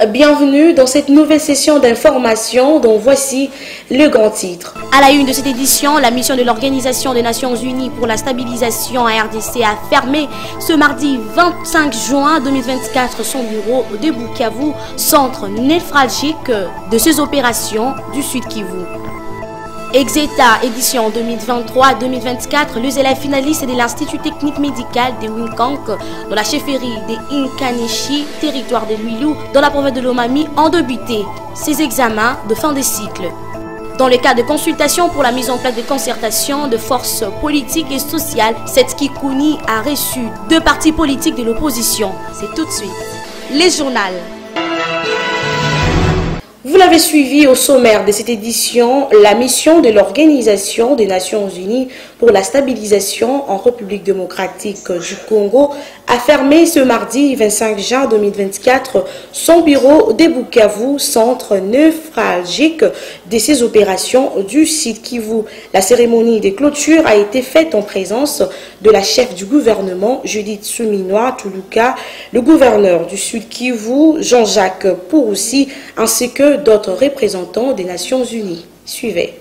Bienvenue dans cette nouvelle session d'information dont voici le grand titre. À la une de cette édition, la mission de l'Organisation des Nations Unies pour la stabilisation en RDC a fermé ce mardi 25 juin 2024 son bureau de Bukavu, centre névralgique de ces opérations du Sud Kivu. Exeta édition 2023-2024, les élèves finalistes de l'Institut technique médical de Winkang dans la chefferie de Inkanishi, territoire de Lwilu, dans la province de Lomami, ont débuté ces examens de fin de cycle. Dans le cadre de consultation pour la mise en place de concertation de forces politiques et sociales, cette Kikuni a reçu 2 partis politiques de l'opposition. C'est tout de suite les journaux. Vous l'avez suivi au sommaire de cette édition, la mission de l'Organisation des Nations Unies pour la stabilisation en République démocratique du Congo a fermé ce mardi 25 juin 2024 son bureau de Bukavu, centre névralgique de ces opérations du Sud Kivu. La cérémonie de clôture a été faite en présence de la chef du gouvernement, Judith Suminwa Tuluka, le gouverneur du Sud Kivu, Jean-Jacques Pouroussi, ainsi que d'autres représentants des Nations Unies. Suivez.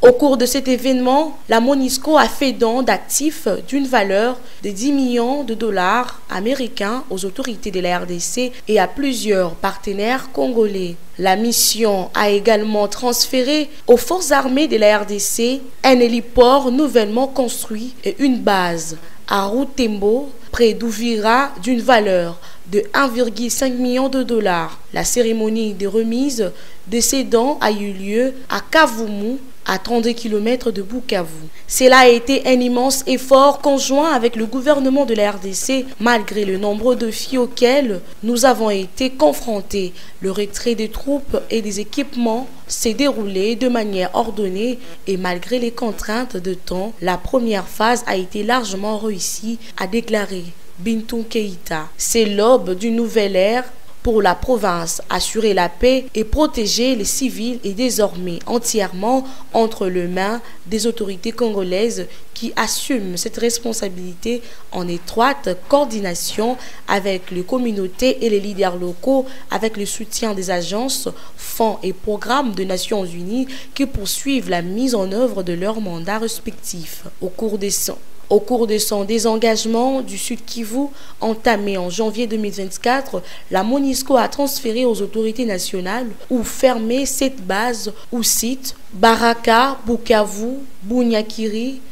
Au cours de cet événement, la MONUSCO a fait don d'actifs d'une valeur de 10 millions de dollars américains aux autorités de la RDC et à plusieurs partenaires congolais. La mission a également transféré aux forces armées de la RDC un héliport nouvellement construit et une base à Rutembo, près d'Uvira, d'une valeur de 1,5 million de dollars. La cérémonie de remise de ces dons a eu lieu à Kavumu, à 32 km de Bukavu. Cela a été un immense effort conjoint avec le gouvernement de la RDC, malgré le nombreux défis auxquels nous avons été confrontés. Le retrait des troupes et des équipements s'est déroulé de manière ordonnée et malgré les contraintes de temps, la première phase a été largement réussie, a déclaré Bintou Keïta. C'est l'aube d'une nouvelle ère pour la province. Assurer la paix et protéger les civils est désormais entièrement entre les mains des autorités congolaises qui assument cette responsabilité en étroite coordination avec les communautés et les leaders locaux, avec le soutien des agences, fonds et programmes des Nations Unies qui poursuivent la mise en œuvre de leurs mandats respectifs. Au cours de son désengagement du Sud Kivu, entamé en janvier 2024, la MONUSCO a transféré aux autorités nationales ou fermé 7 bases ou sites: Baraka, Bukavu, Bunyakiri,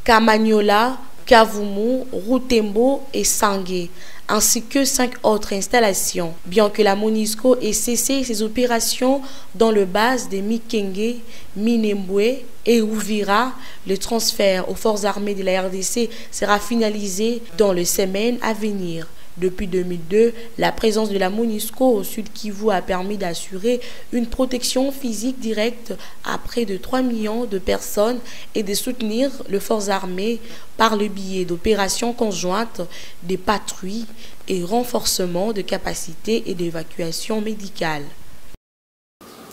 Kamanyola, Kavumu, Rutembo et Sangé, ainsi que 5 autres installations. Bien que la MONUSCO ait cessé ses opérations dans le base de Mikenge, Minembwe et Uvira, le transfert aux forces armées de la RDC sera finalisé dans les semaines à venir. Depuis 2002, la présence de la MONUSCO au Sud Kivu a permis d'assurer une protection physique directe à près de 3 millions de personnes et de soutenir les forces armées par le biais d'opérations conjointes, des patrouilles et renforcement de capacités et d'évacuation médicale.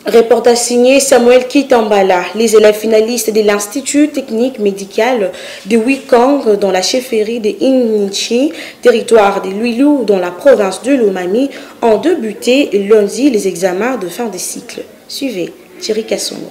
Reportage signé Samuel Kitambala. Les élèves finalistes de l'Institut technique médical de Winkang dans la chefferie de Inkanishi, territoire de Lwilu dans la province de Lomami, ont débuté lundi les examens de fin de cycle. Suivez Thierry Kassongo.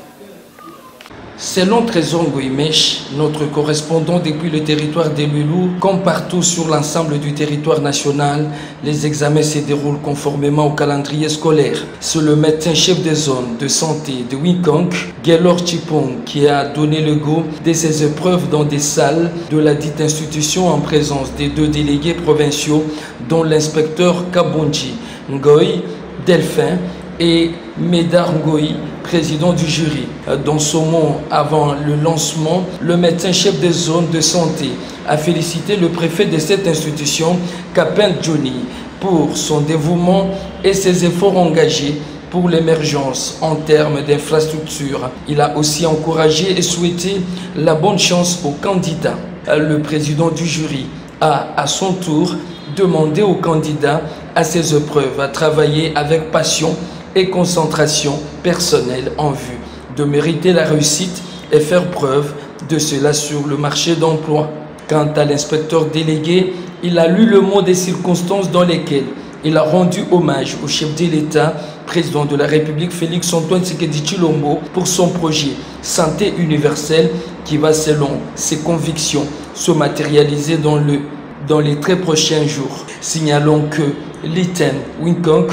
Selon Trésor Ngoïmèche, notre correspondant depuis le territoire de Lwilu, comme partout sur l'ensemble du territoire national, les examens se déroulent conformément au calendrier scolaire. C'est le médecin-chef des zones de santé de Winkang, Gaylor Chipong, qui a donné le go de ces épreuves dans des salles de la dite institution en présence des 2 délégués provinciaux, dont l'inspecteur Kabonji Ngoï Delphin et Médard Ngoï, président du jury. Dans son mot avant le lancement, le médecin-chef des zones de santé a félicité le préfet de cette institution, Kapin Johnny, pour son dévouement et ses efforts engagés pour l'émergence en termes d'infrastructures. Il a aussi encouragé et souhaité la bonne chance aux candidats. Le président du jury a à son tour demandé aux candidats à ces épreuves à travailler avec passion et concentration personnelle en vue de mériter la réussite et faire preuve de cela sur le marché d'emploi. Quant à l'inspecteur délégué, il a lu le mot des circonstances dans lesquelles il a rendu hommage au chef de l'État, président de la République Félix-Antoine Tshisekedi Tshilombo, pour son projet Santé universelle qui va, selon ses convictions, se matérialiser dans les très prochains jours. Signalons que l'ITEN Winkong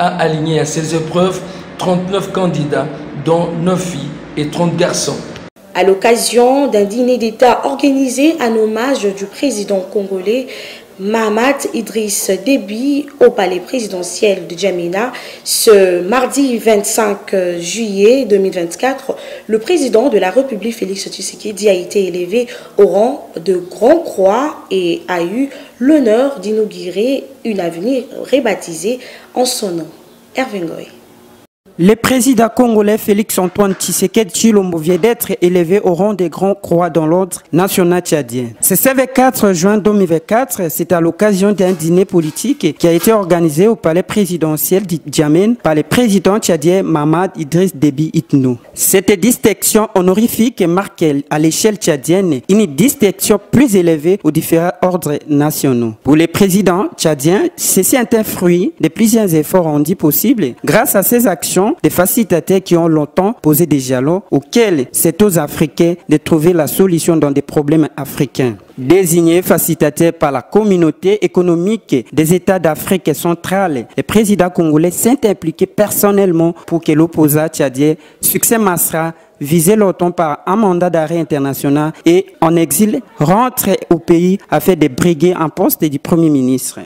a aligné à ses épreuves 39 candidats, dont 9 filles et 30 garçons. À l'occasion d'un dîner d'État organisé en hommage du président congolais Mahamat Idriss Déby au palais présidentiel de Djamena, ce mardi 25 juillet 2024, le président de la République Félix Tshisekedi a été élevé au rang de Grand Croix et a eu l'honneur d'inaugurer une avenue rebaptisée en son nom. Hervé Ngoy. Le président congolais Félix-Antoine Tshisekedi Tshilombo vient d'être élevé au rang des Grands Croix dans l'ordre national tchadien. Ce 4 juin 2024, c'est à l'occasion d'un dîner politique qui a été organisé au palais présidentiel de Djamena par le président tchadien Mahamat Idriss Déby Itno. Cette distinction honorifique marque à l'échelle tchadienne une distinction plus élevée aux différents ordres nationaux. Pour les présidents tchadiens, ceci est un fruit de plusieurs efforts rendus possibles grâce à ces actions des facilitateurs qui ont longtemps posé des jalons auxquels c'est aux Africains de trouver la solution dans des problèmes africains. Désigné facilitateur par la communauté économique des États d'Afrique centrale, le président congolais s'est impliqué personnellement pour que l'opposant tchadien Succès Masra, visé longtemps par un mandat d'arrêt international et en exil, rentre au pays afin de briguer un poste du Premier ministre.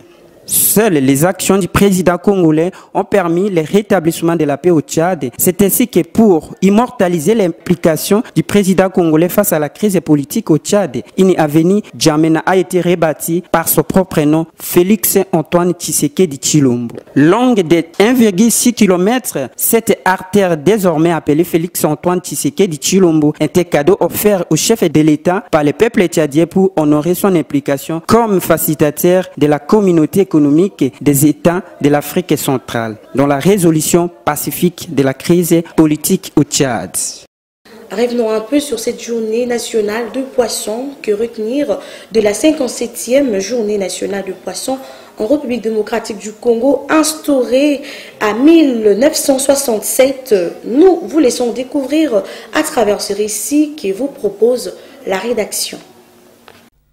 Seules les actions du président congolais ont permis le rétablissement de la paix au Tchad. C'est ainsi que pour immortaliser l'implication du président congolais face à la crise politique au Tchad, une avenue Djamena a été rebâtie par son propre nom, Félix-Antoine Tshisekedi Tshilombo. Longue de 1,6 km, cette artère désormais appelée Félix-Antoine Tshisekedi Tshilombo est un cadeau offert au chef de l'État par le peuple tchadien pour honorer son implication comme facilitateur de la communauté économique des États de l'Afrique centrale dans la résolution pacifique de la crise politique au Tchad. Revenons un peu sur cette journée nationale de poisson. Que retenir de la 57e journée nationale de poisson en République démocratique du Congo, instaurée à 1967. Nous vous laissons découvrir à travers ce récit que vous propose la rédaction.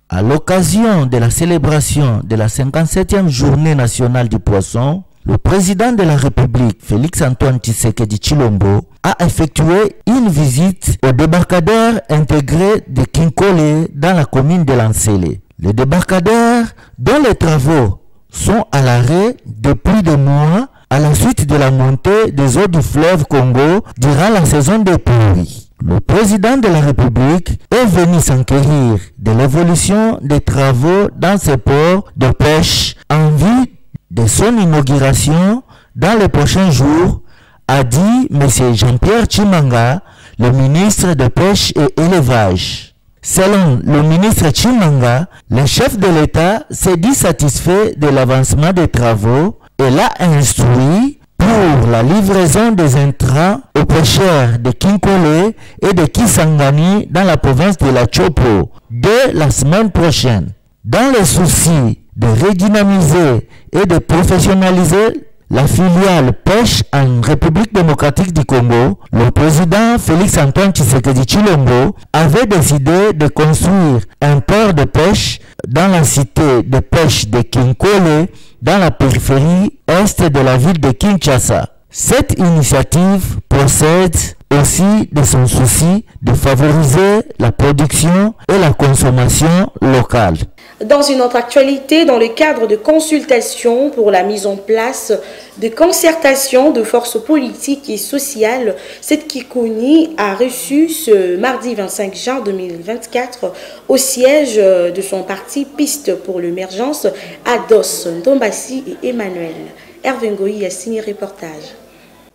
À l'occasion de la célébration de la 57e journée nationale du poisson, le président de la République, Félix-Antoine Tshisekedi Tshilombo, a effectué une visite au débarcadère intégré de Kinkole dans la commune de Lansele. Le débarcadère, dont les travaux sont à l'arrêt depuis des mois à la suite de la montée des eaux du fleuve Congo durant la saison des pluies. Le président de la République est venu s'enquérir de l'évolution des travaux dans ce port de pêche en vue de son inauguration dans les prochains jours, a dit M. Jean-Pierre Tshimanga, le ministre de Pêche et Élevage. Selon le ministre Tshimanga, le chef de l'État s'est dit satisfait de l'avancement des travaux et l'a instruit pour la livraison des intrants aux pêcheurs de Kinkole et de Kisangani dans la province de la Chopo dès la semaine prochaine. Dans le souci de redynamiser et de professionnaliser la filiale pêche en République démocratique du Congo, le président Félix-Antoine Tshisekedi Tshilombo avait décidé de construire un port de pêche dans la cité de pêche de Kinkole, dans la périphérie est de la ville de Kinshasa. Cette initiative procède aussi de son souci de favoriser la production et la consommation locale. Dans une autre actualité, dans le cadre de consultations pour la mise en place de concertations de forces politiques et sociales, cette Kikuni a reçu ce mardi 25 juin 2024 au siège de son parti Piste pour l'émergence Ados Ndombasi et Emmanuel. Hervé Ngoy a signé reportage.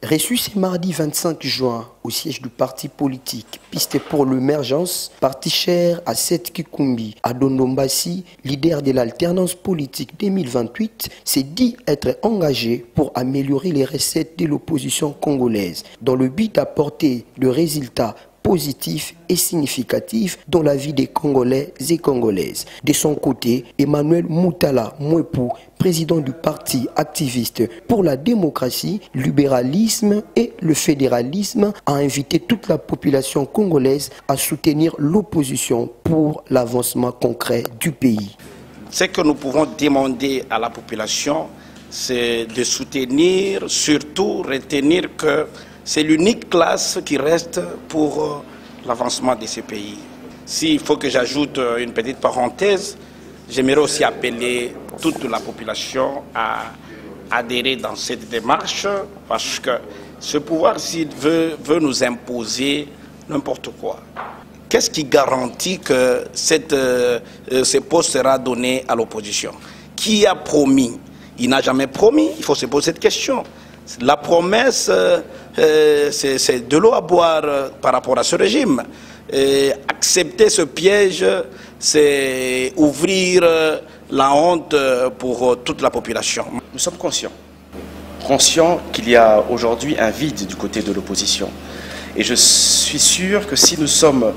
Reçu ce mardi 25 juin au siège du parti politique Piste pour l'émergence, parti cher à Seth Kikumbi, Ado Ndombasi, leader de l'alternance politique 2028, s'est dit être engagé pour améliorer les recettes de l'opposition congolaise dans le but d'apporter des résultats positif et significatif dans la vie des Congolais et Congolaises. De son côté, Emmanuel Moutala Mouepou, président du parti activiste pour la démocratie, le libéralisme et le fédéralisme, a invité toute la population congolaise à soutenir l'opposition pour l'avancement concret du pays. Ce que nous pouvons demander à la population, c'est de soutenir, surtout retenir que c'est l'unique classe qui reste pour l'avancement de ce pays. S'il faut que j'ajoute une petite parenthèse, j'aimerais aussi appeler toute la population à adhérer dans cette démarche, parce que ce pouvoir, s'il veut nous imposer n'importe quoi, qu'est-ce qui garantit que ce poste sera donné à l'opposition? Qui a promis? Il n'a jamais promis, il faut se poser cette question. La promesse, c'est de l'eau à boire par rapport à ce régime. Et accepter ce piège, c'est ouvrir la honte pour toute la population. Nous sommes conscients qu'il y a aujourd'hui un vide du côté de l'opposition. Et je suis sûr que si nous sommes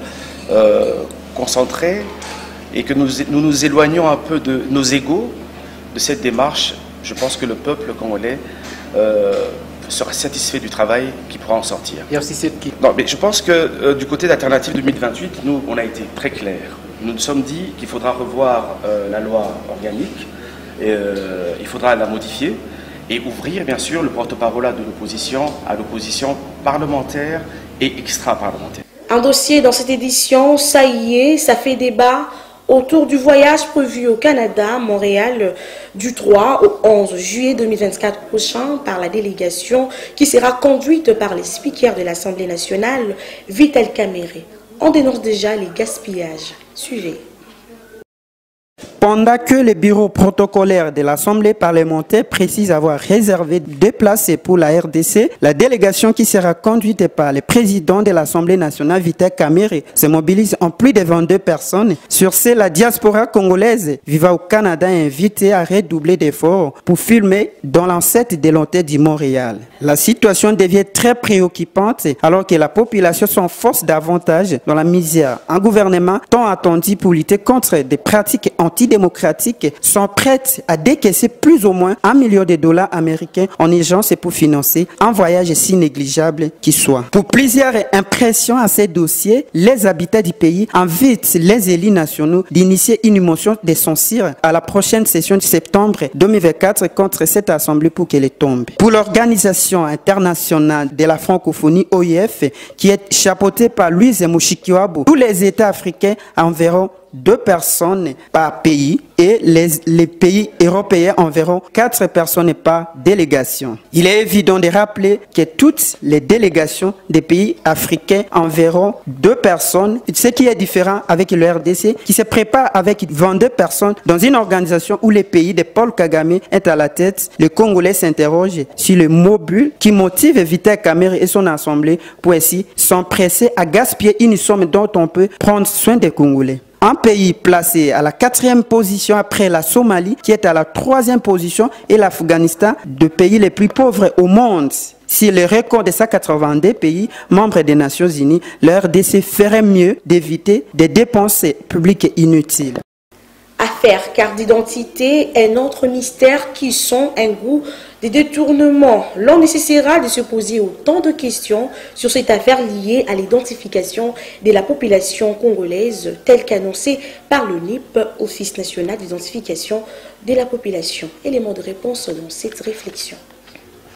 concentrés et que nous nous éloignons un peu de nos égos, de cette démarche, je pense que le peuple congolais sera satisfait du travail qui pourra en sortir. Il y a aussi cette qui... Non, mais je pense que du côté d'Alternative 2028, nous, on a été très clairs. Nous nous sommes dit qu'il faudra revoir la loi organique, il faudra la modifier et ouvrir, bien sûr, le porte-parole de l'opposition à l'opposition parlementaire et extra-parlementaire. Un dossier dans cette édition, ça y est, ça fait débat autour du voyage prévu au Canada, Montréal, du 3 au 11 juillet 2024 prochain par la délégation qui sera conduite par les speakers de l'Assemblée nationale, Vital Kamerhe. On dénonce déjà les gaspillages. Suivez. Pendant que le bureau protocolaire de l'Assemblée parlementaire précise avoir réservé 2 places pour la RDC, la délégation qui sera conduite par le président de l'Assemblée nationale, Vital Kamerhe, se mobilise en plus de 22 personnes. Sur ce, la diaspora congolaise vivant au Canada est invitée à redoubler d'efforts pour filmer dans l'enceinte de l'hôtel du Montréal. La situation devient très préoccupante alors que la population s'enfonce davantage dans la misère. Un gouvernement tant attendu pour lutter contre des pratiques antidémocratiques sont prêtes à décaisser plus ou moins $1 million américains en urgence pour financer un voyage si négligeable qu'il soit. Pour plusieurs impressions à ces dossiers, les habitants du pays invitent les élus nationaux d'initier une motion de censure à la prochaine session de septembre 2024 contre cette assemblée pour qu'elle tombe. Pour l'organisation internationale de la francophonie OIF, qui est chapeautée par Louise Mushikiwabo, tous les États africains environ 2 personnes par pays et les pays européens environ 4 personnes par délégation. Il est évident de rappeler que toutes les délégations des pays africains environ 2 personnes, ce qui est différent avec le RDC qui se prépare avec 22 personnes dans une organisation où les pays de Paul Kagame est à la tête. Les Congolais s'interrogent sur le mobile qui motive Vital Kamerhe et son assemblée pour ainsi s'empresser à gaspiller une somme dont on peut prendre soin des Congolais. Un pays placé à la 4e position après la Somalie, qui est à la 3e position, et l'Afghanistan, 2 pays les plus pauvres au monde. Si le record de 182 pays membres des Nations Unies, le RDC ferait mieux d'éviter des dépenses publiques inutiles. Affaire carte d'identité, un autre mystère qui sont un goût de détournement. L'on nécessitera de se poser autant de questions sur cette affaire liée à l'identification de la population congolaise, telle qu'annoncée par le NIP, Office national d'identification de la population. Élément de réponse dans cette réflexion.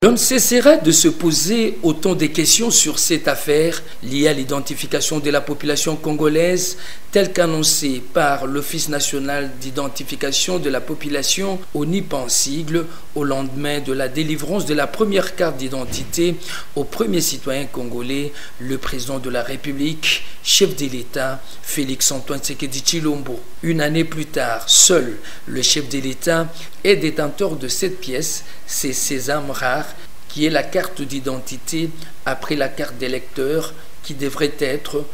On ne cessera de se poser autant de questions sur cette affaire liée à l'identification de la population congolaise, telle qu'annoncée par l'Office national d'identification de la population, ONIP en sigle, au lendemain de la délivrance de la première carte d'identité au premier citoyen congolais, le président de la République, chef de l'État, Félix Antoine Tshisekedi Tshilombo. Une année plus tard, seul le chef de l'État est détenteur de cette pièce, c'est sésame rare, qui est la carte d'identité après la carte d'électeur qui devrait être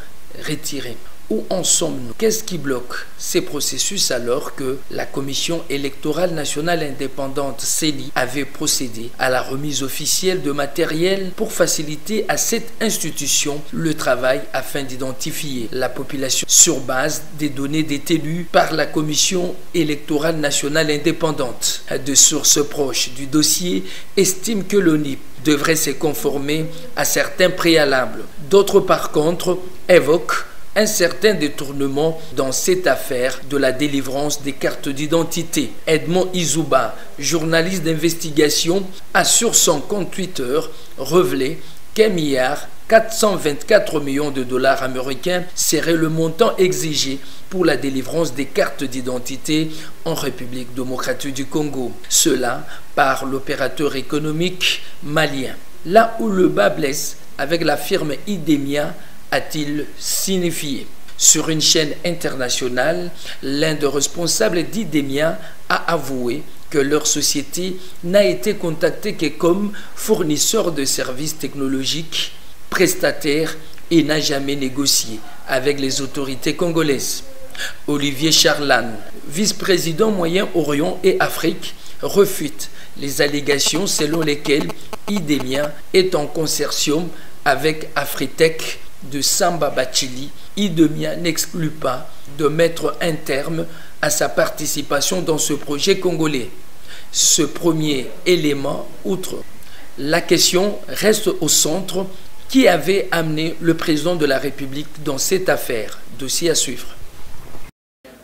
retirée. Où en sommes-nous? Qu'est-ce qui bloque ces processus alors que la Commission électorale nationale indépendante CENI avait procédé à la remise officielle de matériel pour faciliter à cette institution le travail afin d'identifier la population sur base des données détenues par la Commission électorale nationale indépendante. De sources proches du dossier estiment que l'ONIP devrait se conformer à certains préalables. D'autres, par contre, évoquent un certain détournement dans cette affaire de la délivrance des cartes d'identité. Edmond Izouba, journaliste d'investigation, a sur son compte Twitter révélé $1,424 million américains serait le montant exigé pour la délivrance des cartes d'identité en République démocratique du Congo. Cela par l'opérateur économique malien. Là où le bas blesse avec la firme Idemia, a-t-il signifié. Sur une chaîne internationale, l'un des responsables d'Idemia a avoué que leur société n'a été contactée que comme fournisseur de services technologiques, prestataire et n'a jamais négocié avec les autorités congolaises. Olivier Charlan, vice-président Moyen-Orient et Afrique, refute les allégations selon lesquelles Idemia est en consortium avec Afritech de Samba Bachili. Idemia n'exclut pas de mettre un terme à sa participation dans ce projet congolais. Ce premier élément, outre la question, reste au centre qui avait amené le président de la République dans cette affaire. Dossier à suivre.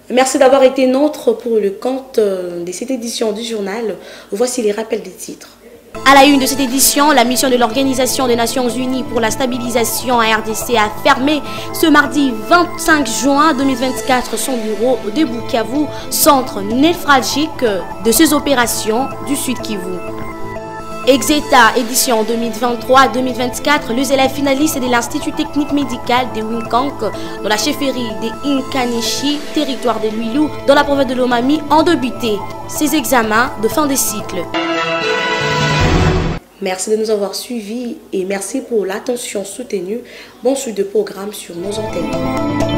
Merci d'avoir été nôtre pour le compte de cette édition du journal. Voici les rappels des titres. À la une de cette édition, la mission de l'Organisation des Nations Unies pour la stabilisation à RDC a fermé ce mardi 25 juin 2024 son bureau de Bukavu, centre névralgique de ces opérations du Sud Kivu. Exeta édition 2023-2024, les élèves finalistes de l'Institut technique médical de Winkank dans la chefferie de Inkanishi, territoire de Luilou, dans la province de Lomami, ont débuté ces examens de fin de cycle. Merci de nous avoir suivis et merci pour l'attention soutenue. Bon suite de programme sur nos antennes.